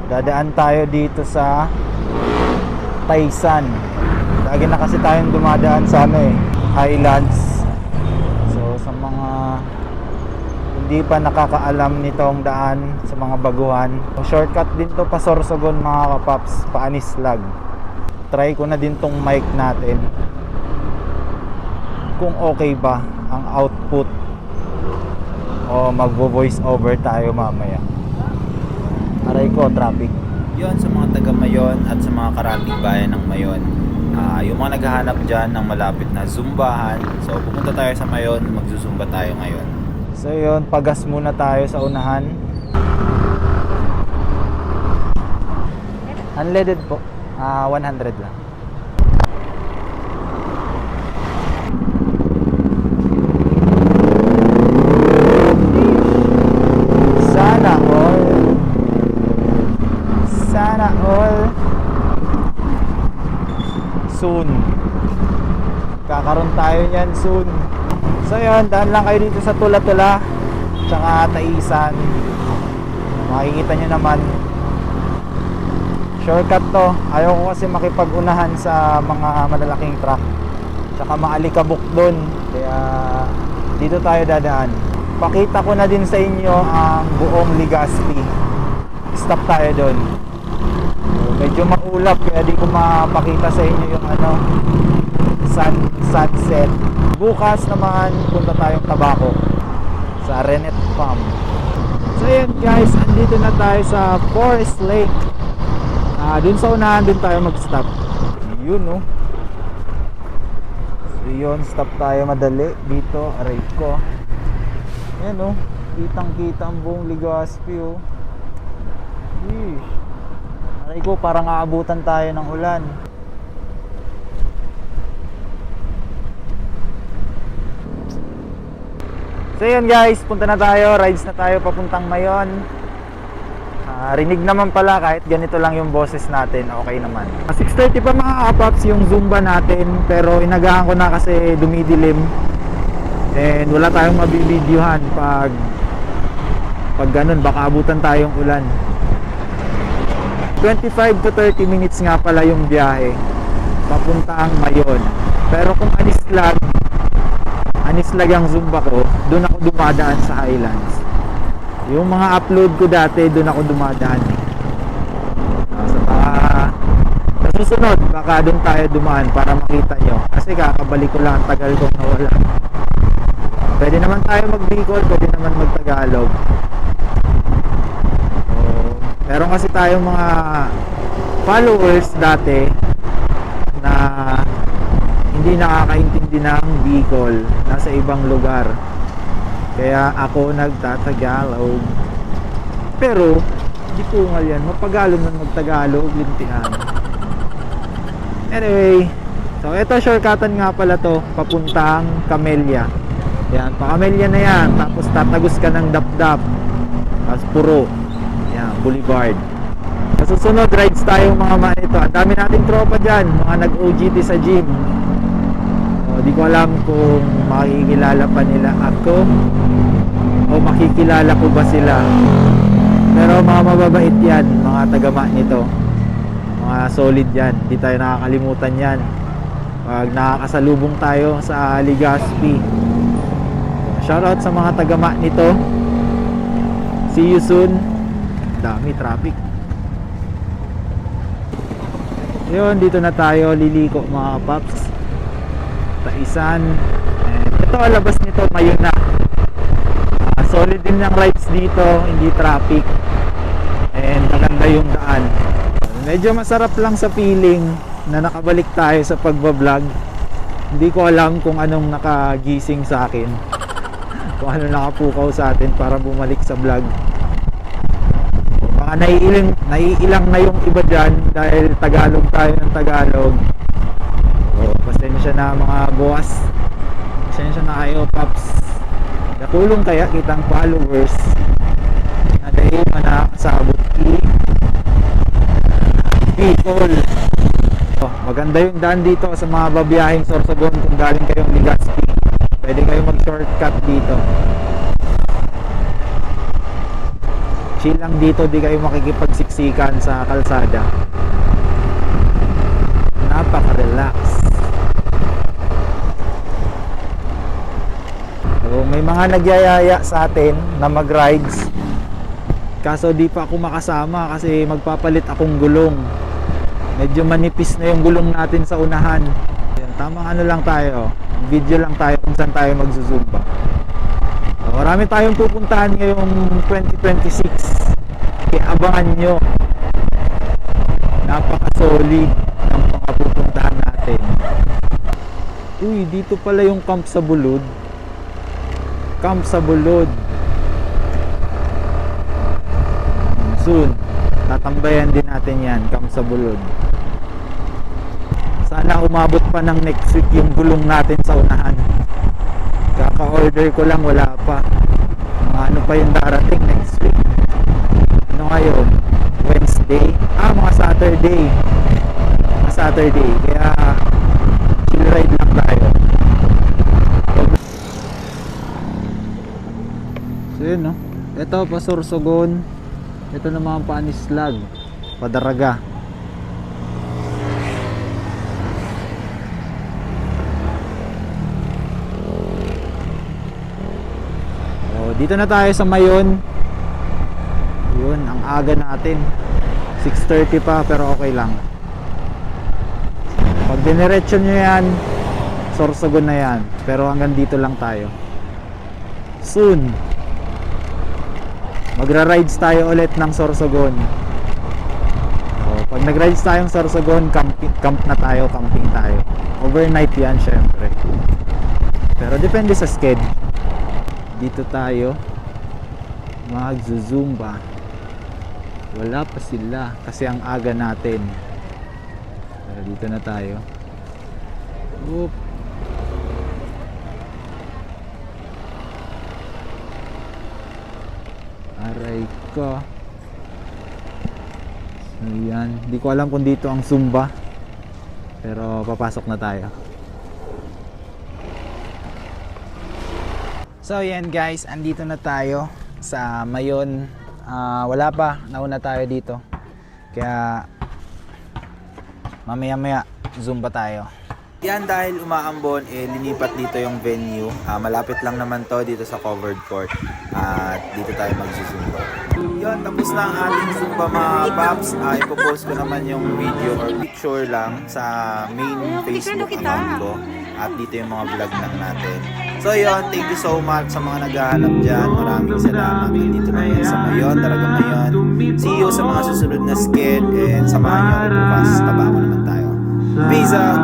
Dadaan tayo dito sa Taysan. Lagi na kasi tayong dumadaan sa Highlands. So sa mga hindi pa nakakaalam nitong daan, sa mga baguhan, shortcut din to pa Sorsogon mga kapaps, pa Anislag. Try ko na din tong mic natin kung okay ba ang output o magvo-voice over tayo mamaya. Aray ko, traffic. Yon sa mga taga Mayon at sa mga karating bayan ng Mayon. Yung mga naghahanap dyan ng malapit na zumbahan, so pumunta tayo sa Mayon, magzuzumba tayo ngayon. So yun, pagas muna tayo sa unahan. Unleaded po, 100 lang. Sana all. Sana all. Soon. Kakaroon tayo niyan soon. So yun, daan lang kayo dito sa Tula-Tula tsaka Taisan. Makikita nyo naman, shortcut to. Ayaw ko kasi makipag-unahan sa mga malalaking truck tsaka maalikabok dun, kaya dito tayo dadaan. Pakita ko na din sa inyo ang buong Legazpi. Stop tayo dun. Medyo maulap kaya di ko mapakita sa inyo yung sunset. Bukas naman punta tayong Tabaco sa Renet Farm. So yun guys, andito na tayo sa Forest Lake. Dun sa unahan dun tayo mag-stop. Yun no. So yun, stop tayo madali dito. Aray ko. Ayan no, kitang kita ang buong Legazpi oh. Yeesh. Aray ko, parang aabutan tayo ng ulan. So yun guys, punta na tayo, rides na tayo papuntang Mayon. Rinig naman pala kahit ganito lang yung boses natin, okay naman. 6:30 pa mga kapaps yung Zumba natin, pero inagahan ko na kasi dumidilim. And wala tayong mabibidyohan pag ganun, baka abutan tayong ulan. 25 to 30 minutes nga pala yung biyahe papuntang Mayon. Pero kung Anislag ang Zumba ko, doon ako dumadaan sa Highlands. Yung mga upload ko dati, doon ako dumadaan sa susunod, baka doon tayo dumaan para makita nyo. Kasi kakabalik ko lang, tagal kong nawala. Pwede naman tayo mag-Bicol, pwede naman mag-Tagalog. So, meron kasi tayong mga followers dati na hindi nakakaintindi ng Bicol, nasa ibang lugar. Kaya ako nagtatagalog. Pero di ko nga yan, mapagalog ng magtagalog, lintian. Anyway, so ito shortcutan nga pala to, papuntang Camellia. Yan, pa Camellia na yan, tapos tatagos ka ng Dapdap, tapos Puro. Yan, Boulevard. Sa susunod rides tayo mga manito. Ang dami nating tropa dyan, mga nag-OGT sa gym. Di ko alam kung makikilala pa nila ako o makikilala ko ba sila. Pero mga mababait yan, mga tagama nito, mga solid yan, di tayo nakakalimutan yan pag nakakasalubong tayo sa Legazpi. Shoutout sa mga tagama nito. See you soon. Dami traffic. Yun, dito na tayo liliko mga paps. Taisan. And ito, labas nito Mayon na. Solid din ng rides dito, hindi traffic. And maganda yung daan. Medyo masarap lang sa feeling na nakabalik tayo sa pagbablog. Hindi ko alam kung anong nakagising sa akin. Kung ano nakapukaw sa atin para bumalik sa vlog. Baka naiilang na yung iba dyan dahil Tagalog tayo ng Tagalog. Pasensya na mga boss, pasensya na kayo paps. Natulong kaya kitang followers na dahil manakasabot Bicol. Maganda yung daan dito sa mga babiyahing Sorsogon. Kung galing kayong Legazpi, pwede kayong mag shortcut dito. Chill lang dito, di kayo makikipagsiksikan sa kalsada. Napaka-relax. So, may mga nagyayaya sa atin na mag-rides. Kaso di pa ako makasama kasi magpapalit akong gulong. Medyo manipis na yung gulong natin sa unahan. Yan, tamang ano lang tayo. Video lang tayo kung saan tayo magzuzumba. So, marami tayong pupuntahan ngayong 2026. Kaya abangan nyo. Napaka-solid ng mga pupuntahan natin. Uy, dito pala yung camp sa Bulod. Camp sa Bulod. Soon, tatambayan din natin yan, Camp sa Bulod. Sana umabot pa ng next week yung gulong natin sa unahan. Kaka-order ko lang, wala pa. Mga ano pa yung darating next week. Ano ngayon? Wednesday? Mga Saturday. Mga Saturday. Kaya chill ride lang tayo. So yun, no? Ito, Pasursogon. Ito naman Panislag. Padaraga. Dito na tayo sa Mayon. Yun, ang aga natin. 6:30 pa pero okay lang. Pag diniretso nyo yan, Sorsogon na yan. Pero hanggang dito lang tayo. Soon, magra-rides tayo ulit ng Sorsogon. Pag nag-rides tayong Sorsogon, camp na tayo, camping tayo. Overnight yan syempre. Pero depende sa schedule. Dito tayo magzuzumba. Wala pa sila kasi ang aga natin. Pero dito na tayo. Oop. Aray ko. Ayan, hindi ko alam kung dito ang Zumba. Pero papasok na tayo. So yan guys, andito na tayo sa Mayon. Wala pa, nauna tayo dito. Kaya mamaya Zumba tayo. Yan, dahil umaambon, linipat dito yung venue. Malapit lang naman to dito sa covered court. At dito tayo magzuzumba. Yun, tapos na ang ating Zumba mga paps. Ipopost ko naman yung video or picture lang sa main Facebook account ko. At dito yung mga vlog lang natin. So yun, thank you so much sa mga naghahanap dyan. Maraming salamat. Nandito na yan sa Mayon, talaga Mayon. See you sa mga susunod na sked. And samahan nyo ako bukas. Tabaho naman tayo. Peace out!